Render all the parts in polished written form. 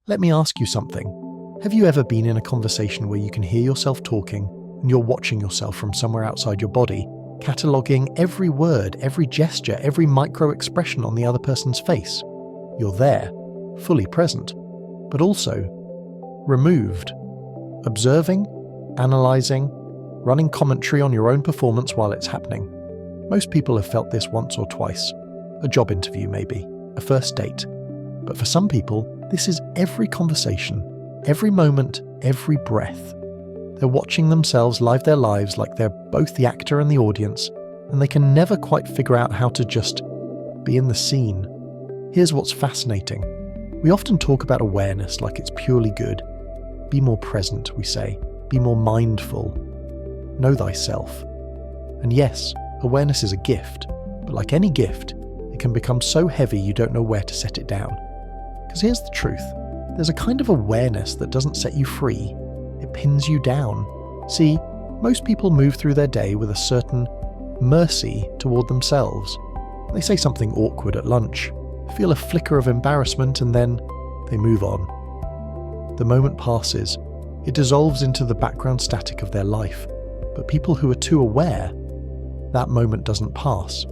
Let me ask you something. Have you ever been in a conversation where you can hear yourself talking and you're watching yourself from somewhere outside your body, cataloguing every word, every gesture, every micro-expression on the other person's face? You're there, fully present, but also removed, observing, analysing, running commentary on your own performance while it's happening. Most people have felt this once or twice. A job interview maybe, a first date. But for some people, this is every conversation, every moment, every breath. They're watching themselves live their lives like they're both the actor and the audience, and they can never quite figure out how to just be in the scene. Here's what's fascinating. We often talk about awareness like it's purely good. Be more present, we say. Be more mindful. Know thyself. And yes, awareness is a gift, but like any gift, it can become so heavy you don't know where to set it down. Because here's the truth. There's a kind of awareness that doesn't set you free. It pins you down. See, most people move through their day with a certain mercy toward themselves. They say something awkward at lunch, feel a flicker of embarrassment, and then they move on. The moment passes. It dissolves into the background static of their life. But people who are too aware, that moment doesn't pass.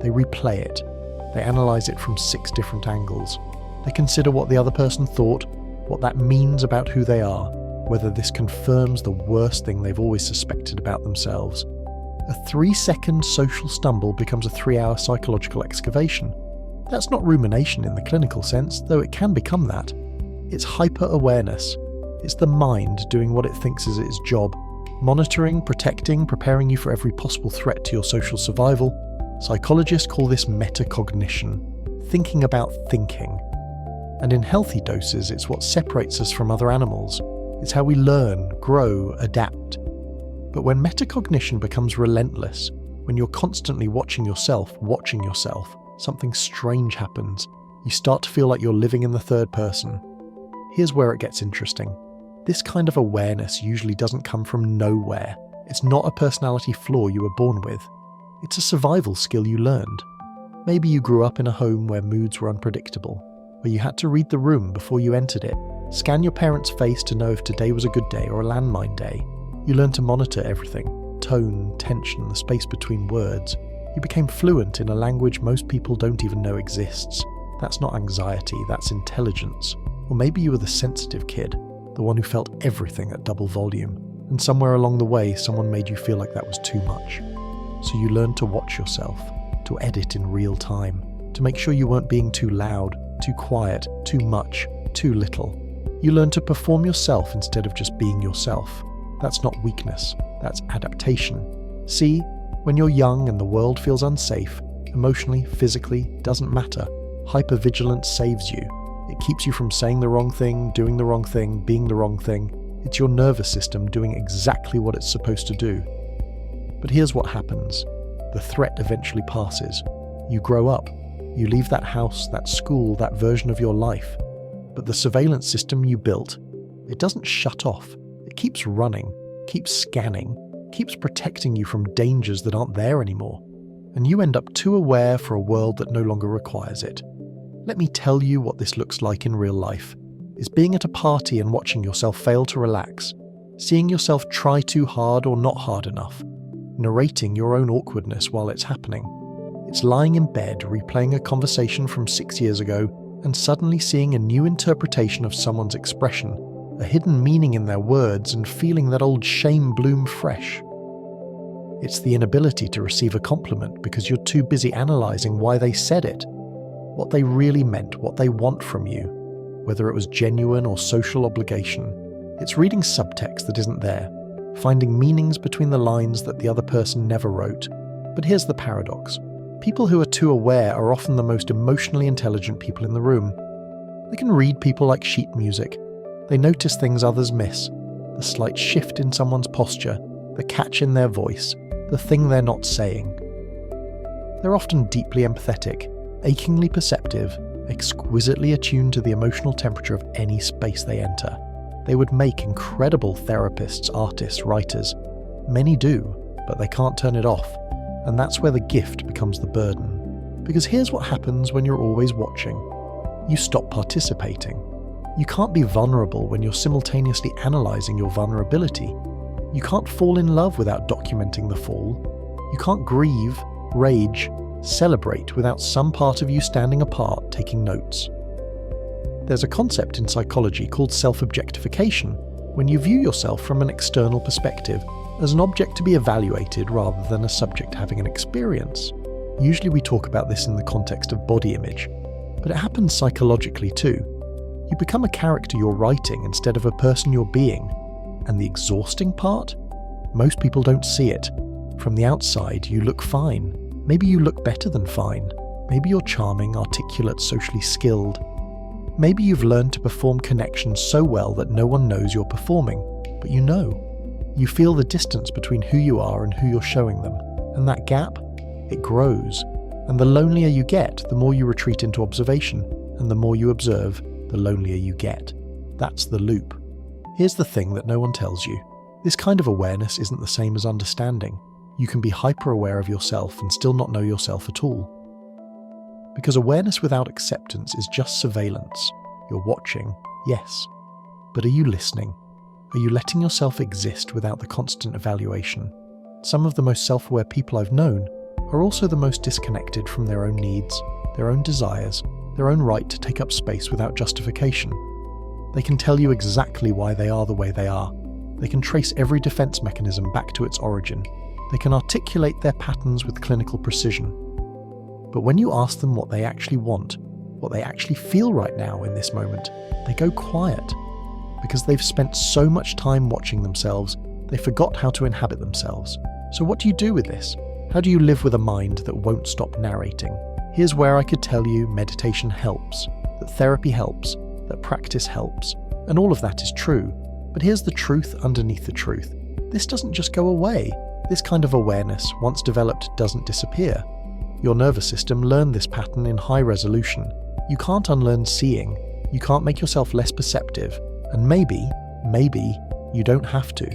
They replay it. They analyse it from 6 different angles. They consider what the other person thought, what that means about who they are, whether this confirms the worst thing they've always suspected about themselves. A 3-second social stumble becomes a 3-hour psychological excavation. That's not rumination in the clinical sense, though it can become that. It's hyper-awareness. It's the mind doing what it thinks is its job, monitoring, protecting, preparing you for every possible threat to your social survival. Psychologists call this metacognition, thinking about thinking. And in healthy doses, it's what separates us from other animals. It's how we learn, grow, adapt. But when metacognition becomes relentless, when you're constantly watching yourself, something strange happens. You start to feel like you're living in the third person. Here's where it gets interesting. This kind of awareness usually doesn't come from nowhere. It's not a personality flaw you were born with. It's a survival skill you learned. Maybe you grew up in a home where moods were unpredictable, where you had to read the room before you entered it, scan your parents' face to know if today was a good day or a landmine day. You learned to monitor everything, tone, tension, the space between words. You became fluent in a language most people don't even know exists. That's not anxiety, that's intelligence. Or maybe you were the sensitive kid, the one who felt everything at double volume, and somewhere along the way someone made you feel like that was too much. So you learned to watch yourself, to edit in real time, to make sure you weren't being too loud, too quiet, too much, too little. You learned to perform yourself instead of just being yourself. That's not weakness, that's adaptation. See, when you're young and the world feels unsafe, emotionally, physically, doesn't matter. Hypervigilance saves you. It keeps you from saying the wrong thing, doing the wrong thing, being the wrong thing. It's your nervous system doing exactly what it's supposed to do. But here's what happens. The threat eventually passes. You grow up. You leave that house, that school, that version of your life. But the surveillance system you built, it doesn't shut off. It keeps running, keeps scanning, keeps protecting you from dangers that aren't there anymore. And you end up too aware for a world that no longer requires it. Let me tell you what this looks like in real life. It's being at a party and watching yourself fail to relax, seeing yourself try too hard or not hard enough, narrating your own awkwardness while it's happening. It's lying in bed replaying a conversation from 6 years ago and suddenly seeing a new interpretation of someone's expression, a hidden meaning in their words, and feeling that old shame bloom fresh. It's the inability to receive a compliment because you're too busy analysing why they said it, what they really meant, what they want from you, whether it was genuine or social obligation. It's reading subtext that isn't there, finding meanings between the lines that the other person never wrote. But here's the paradox. People who are too aware are often the most emotionally intelligent people in the room. They can read people like sheet music. They notice things others miss, the slight shift in someone's posture, the catch in their voice, the thing they're not saying. They're often deeply empathetic, achingly perceptive, exquisitely attuned to the emotional temperature of any space they enter. They would make incredible therapists, artists, writers. Many do, but they can't turn it off. And that's where the gift becomes the burden. Because here's what happens when you're always watching. You stop participating. You can't be vulnerable when you're simultaneously analysing your vulnerability. You can't fall in love without documenting the fall. You can't grieve, rage, celebrate without some part of you standing apart taking notes. There's a concept in psychology called self-objectification, when you view yourself from an external perspective as an object to be evaluated rather than a subject having an experience. Usually we talk about this in the context of body image, but it happens psychologically too. You become a character you're writing instead of a person you're being. And the exhausting part? Most people don't see it. From the outside, you look fine. Maybe you look better than fine. Maybe you're charming, articulate, socially skilled. Maybe you've learned to perform connections so well that no one knows you're performing, but you know. You feel the distance between who you are and who you're showing them, and that gap, it grows. And the lonelier you get, the more you retreat into observation, and the more you observe, the lonelier you get. That's the loop. Here's the thing that no one tells you. This kind of awareness isn't the same as understanding. You can be hyper-aware of yourself and still not know yourself at all. Because awareness without acceptance is just surveillance. You're watching, yes. But are you listening? Are you letting yourself exist without the constant evaluation? Some of the most self-aware people I've known are also the most disconnected from their own needs, their own desires, their own right to take up space without justification. They can tell you exactly why they are the way they are. They can trace every defense mechanism back to its origin. They can articulate their patterns with clinical precision. But when you ask them what they actually want, what they actually feel right now in this moment, they go quiet. Because they've spent so much time watching themselves, they forgot how to inhabit themselves. So what do you do with this? How do you live with a mind that won't stop narrating? Here's where I could tell you meditation helps, that therapy helps, that practice helps, and all of that is true. But here's the truth underneath the truth. This doesn't just go away. This kind of awareness, once developed, doesn't disappear. Your nervous system learned this pattern in high resolution. You can't unlearn seeing. You can't make yourself less perceptive. And maybe, you don't have to.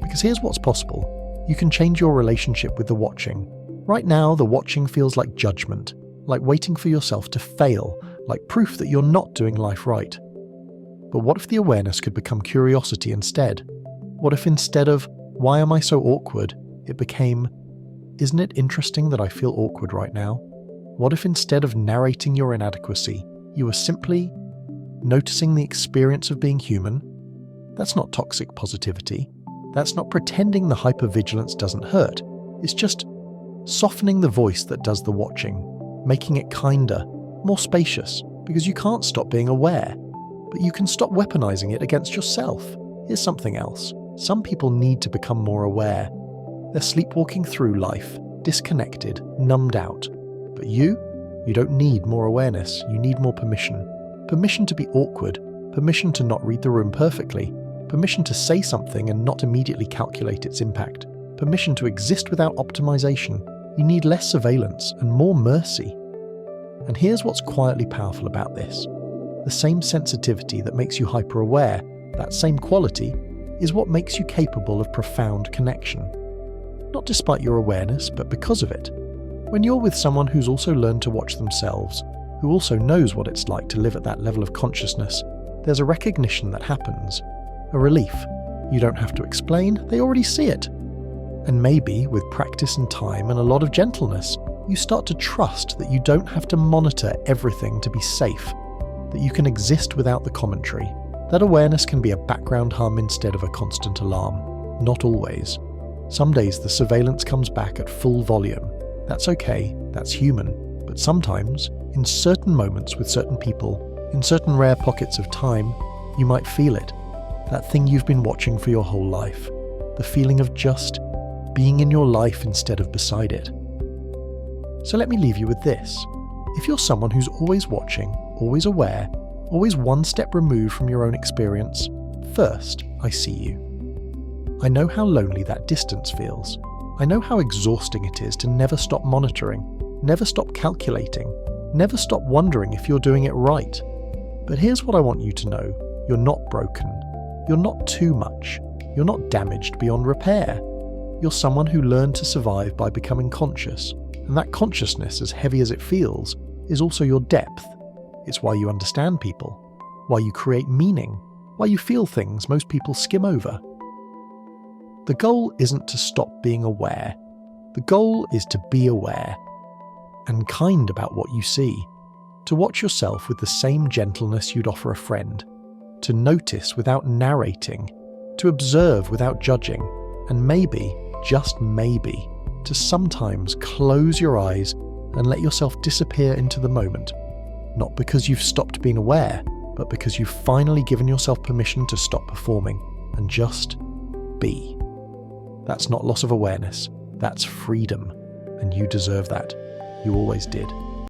Because here's what's possible. You can change your relationship with the watching. Right now, the watching feels like judgment, like waiting for yourself to fail, like proof that you're not doing life right. But what if the awareness could become curiosity instead? What if instead of, why am I so awkward, it became, isn't it interesting that I feel awkward right now? What if instead of narrating your inadequacy, you were simply noticing the experience of being human? That's not toxic positivity. That's not pretending the hypervigilance doesn't hurt. It's just softening the voice that does the watching, making it kinder, more spacious, because you can't stop being aware, but you can stop weaponizing it against yourself. Here's something else. Some people need to become more aware. They're sleepwalking through life, disconnected, numbed out. But you don't need more awareness, you need more permission. Permission to be awkward, permission to not read the room perfectly, permission to say something and not immediately calculate its impact, permission to exist without optimization. You need less surveillance and more mercy. And here's what's quietly powerful about this. The same sensitivity that makes you hyper-aware, that same quality, is what makes you capable of profound connection. Not despite your awareness, but because of it. When you're with someone who's also learned to watch themselves, who also knows what it's like to live at that level of consciousness, there's a recognition that happens. A relief. You don't have to explain, they already see it. And maybe, with practice and time and a lot of gentleness, you start to trust that you don't have to monitor everything to be safe, that you can exist without the commentary. That awareness can be a background hum instead of a constant alarm. Not always. Some days the surveillance comes back at full volume. That's okay, that's human. But sometimes, in certain moments with certain people, in certain rare pockets of time, you might feel it. That thing you've been watching for your whole life. The feeling of just being in your life instead of beside it. So let me leave you with this. If you're someone who's always watching, always aware, always one step removed from your own experience, first, I see you. I know how lonely that distance feels. I know how exhausting it is to never stop monitoring, never stop calculating, never stop wondering if you're doing it right. But here's what I want you to know. You're not broken. You're not too much. You're not damaged beyond repair. You're someone who learned to survive by becoming conscious. And that consciousness, as heavy as it feels, is also your depth. It's why you understand people. why you create meaning, why you feel things most people skim over. The goal isn't to stop being aware. The goal is to be aware and kind about what you see, to watch yourself with the same gentleness you'd offer a friend, to notice without narrating, to observe without judging, and maybe, just maybe, to sometimes close your eyes and let yourself disappear into the moment, not because you've stopped being aware, but because you've finally given yourself permission to stop performing and just be. That's not loss of awareness, that's freedom, and you deserve that. You always did.